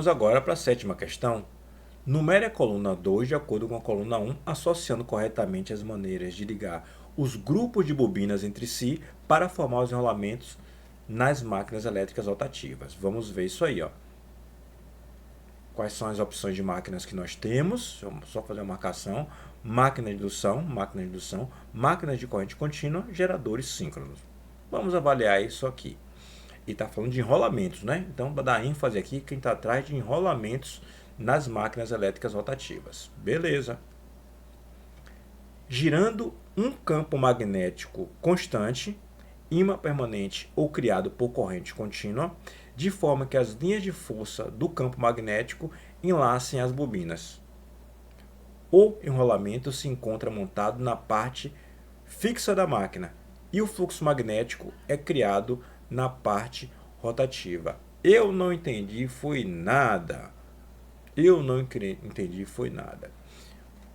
Vamos agora para a sétima questão. Numere a coluna 2 de acordo com a coluna 1, associando corretamente as maneiras de ligar os grupos de bobinas entre si para formar os enrolamentos nas máquinas elétricas rotativas. Vamos ver isso aí, ó. Quais são as opções de máquinas que nós temos? Vamos só fazer uma marcação. Máquina de indução, máquinas de corrente contínua, geradores síncronos. Vamos avaliar isso aqui. E está falando de enrolamentos, né? Então, para dar ênfase aqui, quem está atrás de enrolamentos nas máquinas elétricas rotativas. Beleza. Girando um campo magnético constante, ímã permanente ou criado por corrente contínua, de forma que as linhas de força do campo magnético enlacem as bobinas. O enrolamento se encontra montado na parte fixa da máquina e o fluxo magnético é criado na parte rotativa. Eu não entendi, foi nada.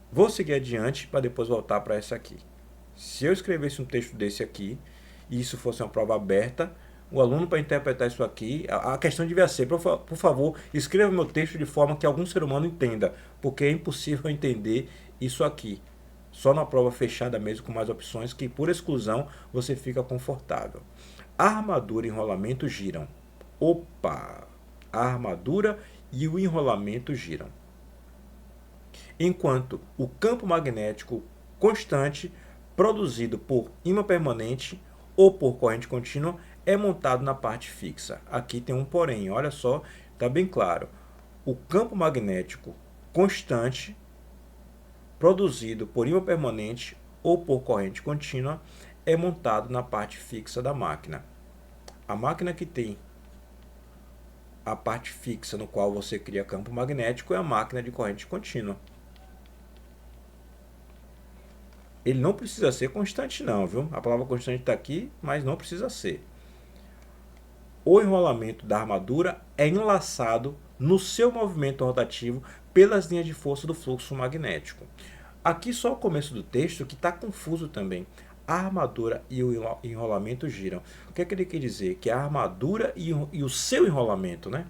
Vou seguir adiante para depois voltar para essa aqui. Se eu escrevesse um texto desse aqui, e isso fosse uma prova aberta, o aluno, para interpretar isso aqui, a questão devia ser, por favor, escreva meu texto de forma que algum ser humano entenda, porque é impossível entender isso aqui. Só na prova fechada mesmo, com mais opções, que por exclusão você fica confortável. A armadura e o enrolamento giram. Opa! A armadura e o enrolamento giram. Enquanto o campo magnético constante, produzido por ímã permanente ou por corrente contínua, é montado na parte fixa. Aqui tem um porém, olha só, está bem claro. O campo magnético constante, produzido por ímã permanente ou por corrente contínua, é montado na parte fixa da máquina. A máquina que tem a parte fixa no qual você cria campo magnético é a máquina de corrente contínua. Ele não precisa ser constante não, viu? A palavra constante está aqui, mas não precisa ser. O enrolamento da armadura é enlaçado no seu movimento rotativo pelas linhas de força do fluxo magnético. Aqui só o começo do texto que está confuso também. A armadura e o enrolamento giram. O que é que ele quer dizer? Que a armadura e o seu enrolamento, né?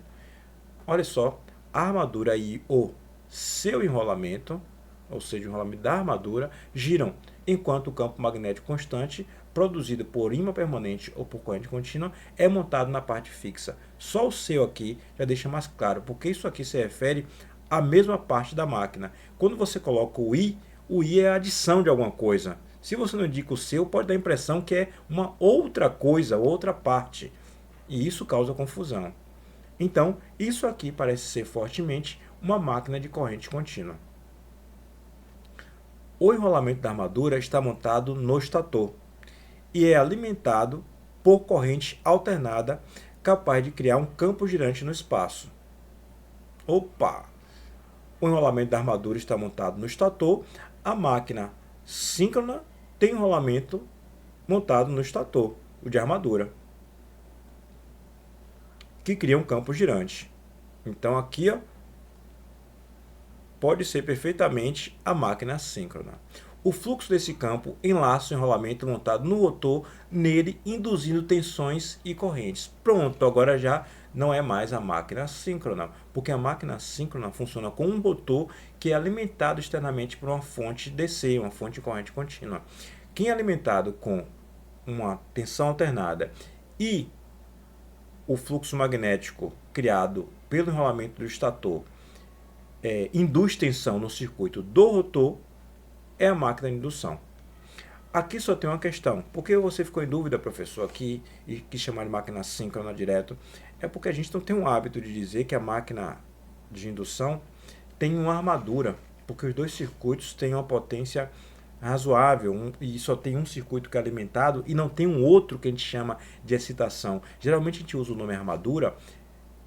Olha só, a armadura e o seu enrolamento, ou seja, o enrolamento da armadura, giram, enquanto o campo magnético constante, produzido por ímã permanente ou por corrente contínua, é montado na parte fixa. Só o seu aqui já deixa mais claro, porque isso aqui se refere à mesma parte da máquina. Quando você coloca o i é a adição de alguma coisa. Se você não indica o seu, pode dar a impressão que é uma outra coisa, outra parte. E isso causa confusão. Então, isso aqui parece ser fortemente uma máquina de corrente contínua. O enrolamento da armadura está montado no estator e é alimentado por corrente alternada capaz de criar um campo girante no espaço. Opa! O enrolamento da armadura está montado no estator. A máquina síncrona tem enrolamento montado no estator, o de armadura, que cria um campo girante. Então aqui, ó, pode ser perfeitamente a máquina síncrona. O fluxo desse campo enlaça o enrolamento montado no rotor nele, induzindo tensões e correntes. Pronto, agora já não é mais a máquina síncrona, porque a máquina síncrona funciona com um rotor que é alimentado externamente por uma fonte DC, uma fonte de corrente contínua. Quem é alimentado com uma tensão alternada e o fluxo magnético criado pelo enrolamento do estator induz tensão no circuito do rotor, é a máquina de indução. Aqui só tem uma questão. Por que você ficou em dúvida, professor, aqui e quis chamar de máquina síncrona direto? É porque a gente não tem um hábito de dizer que a máquina de indução tem uma armadura, porque os dois circuitos têm uma potência razoável e só tem um circuito que é alimentado e não tem um outro que a gente chama de excitação. Geralmente a gente usa o nome armadura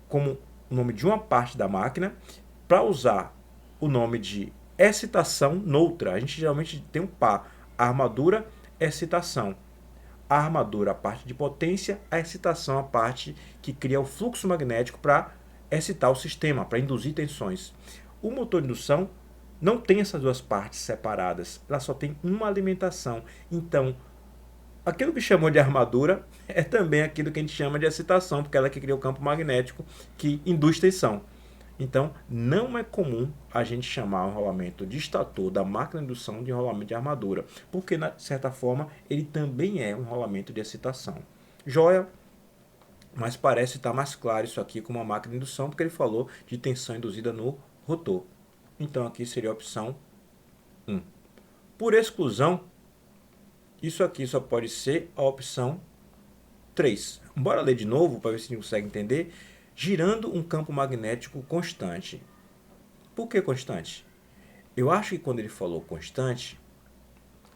como o nome de uma parte da máquina para usar o nome de excitação noutra. A gente geralmente tem um par. A armadura, excitação. A armadura, a parte de potência, a excitação, a parte que cria o fluxo magnético para excitar o sistema, para induzir tensões. O motor de indução não tem essas duas partes separadas, ela só tem uma alimentação. Então, aquilo que chamou de armadura é também aquilo que a gente chama de excitação, porque ela é que cria o campo magnético que induz tensão. Então, não é comum a gente chamar o enrolamento de estator da máquina de indução de enrolamento de armadura, porque, de certa forma, ele também é um enrolamento de excitação. Joia? Mas parece estar mais claro isso aqui com uma máquina de indução, porque ele falou de tensão induzida no rotor. Então, aqui seria a opção 1. Por exclusão, isso aqui só pode ser a opção 3. Bora ler de novo para ver se a gente consegue entender. Girando um campo magnético constante. Por que constante? Eu acho que quando ele falou constante,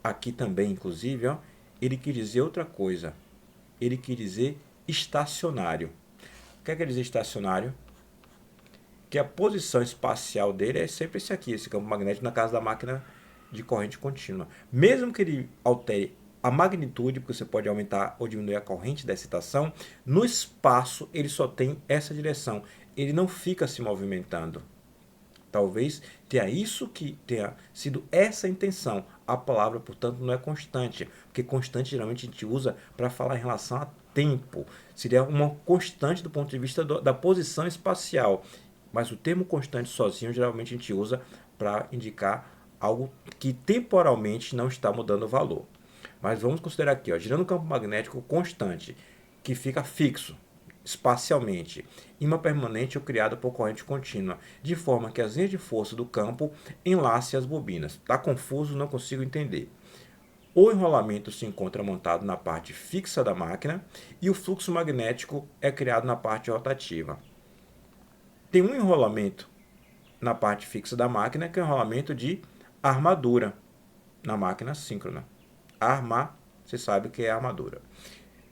aqui também, inclusive, ó, ele quis dizer outra coisa. Ele quis dizer estacionário. O que quer dizer estacionário? Que a posição espacial dele é sempre esse aqui, esse campo magnético na casa da máquina de corrente contínua. Mesmo que ele altere a magnitude, porque você pode aumentar ou diminuir a corrente da excitação, no espaço ele só tem essa direção. Ele não fica se movimentando. Talvez tenha isso que tenha sido essa a intenção. A palavra, portanto, não é constante, porque constante geralmente a gente usa para falar em relação a tempo. Seria uma constante do ponto de vista da posição espacial. Mas o termo constante sozinho geralmente a gente usa para indicar algo que temporalmente não está mudando o valor. Mas vamos considerar aqui, ó, girando um campo magnético constante, que fica fixo espacialmente, imã permanente ou criada por corrente contínua, de forma que as linhas de força do campo enlacem as bobinas. Está confuso, não consigo entender. O enrolamento se encontra montado na parte fixa da máquina e o fluxo magnético é criado na parte rotativa. Tem um enrolamento na parte fixa da máquina, que é o enrolamento de armadura na máquina síncrona. Armar, você sabe o que é armadura.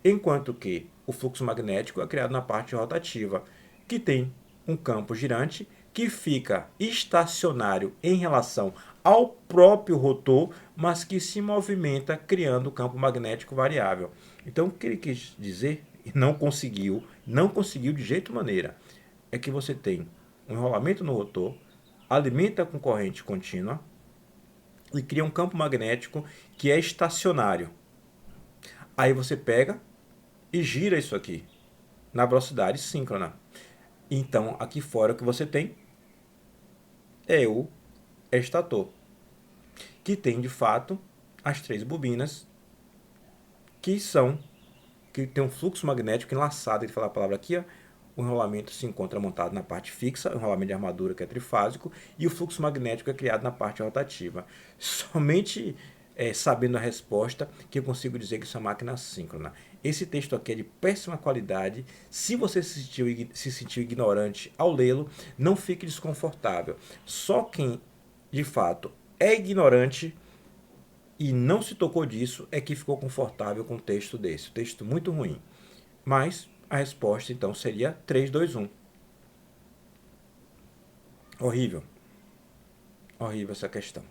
Enquanto que o fluxo magnético é criado na parte rotativa, que tem um campo girante que fica estacionário em relação ao próprio rotor, mas que se movimenta criando campo magnético variável. Então, o que ele quis dizer, e não conseguiu de jeito maneira, é que você tem um enrolamento no rotor, alimenta com corrente contínua e cria um campo magnético que é estacionário. Aí você pega e gira isso aqui na velocidade síncrona. Então, aqui fora o que você tem é o estator, que tem de fato as 3 bobinas que tem um fluxo magnético enlaçado. Ele fala a palavra aqui, ó, o enrolamento se encontra montado na parte fixa, o enrolamento de armadura que é trifásico, e o fluxo magnético é criado na parte rotativa. Somente sabendo a resposta que eu consigo dizer que isso é uma máquina síncrona. Esse texto aqui é de péssima qualidade. Se você se sentiu ignorante ao lê-lo, não fique desconfortável. Só quem, de fato, é ignorante e não se tocou disso é que ficou confortável com um texto desse. Texto muito ruim. Mas a resposta, então, seria 3, 2, 1. Horrível. Horrível essa questão.